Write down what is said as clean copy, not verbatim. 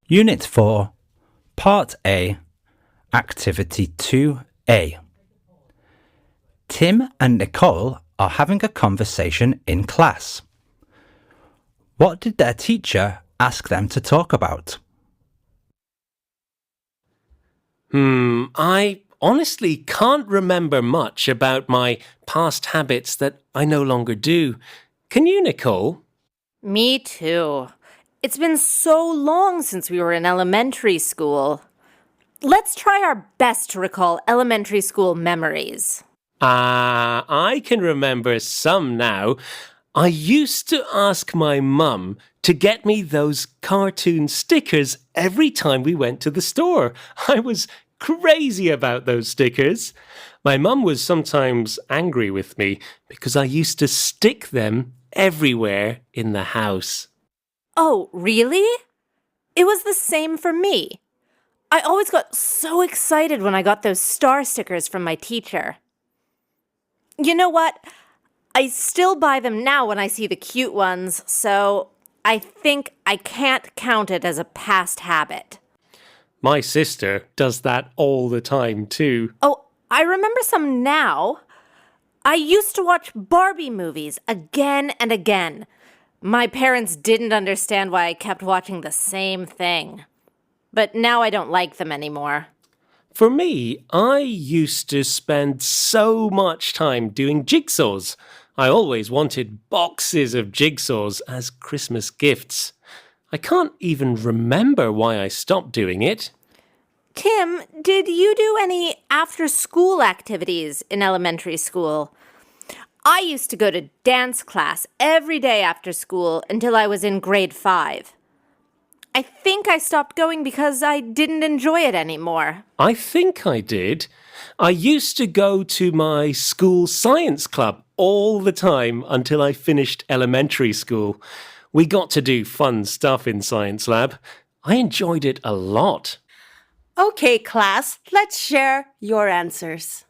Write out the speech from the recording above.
Unit 4, Part A, Activity 2A. Tim and Nicole are having a conversation in class. What did their teacher ask them to talk about? I honestly can't remember much about my past habits that I no longer do. Can you, Nicole? Me too. It's been so long since we were in elementary school. Let's try our best to recall elementary school memories. I can remember some now. I used to ask my mum to get me those cartoon stickers every time we went to the store. I was crazy about those stickers. My mum was sometimes angry with me because I used to stick them everywhere in the house. Oh, really? It was the same for me. I always got so excited when I got those star stickers from my teacher. You know what? I still buy them now when I see the cute ones, so I think I can't count it as a past habit. My sister does that all the time too. Oh, I remember some now. I used to watch Barbie movies again and again. My parents didn't understand why I kept watching the same thing. But now I don't like them anymore. For me, I used to spend so much time doing jigsaws. I always wanted boxes of jigsaws as Christmas gifts. I can't even remember why I stopped doing it. Tim, did you do any after-school activities in elementary school? I used to go to dance class every day after school until I was in grade 5. I think I stopped going because I didn't enjoy it anymore. I think I did. I used to go to my school science club all the time until I finished elementary school. We got to do fun stuff in science lab. I enjoyed it a lot. Okay, class, let's share your answers.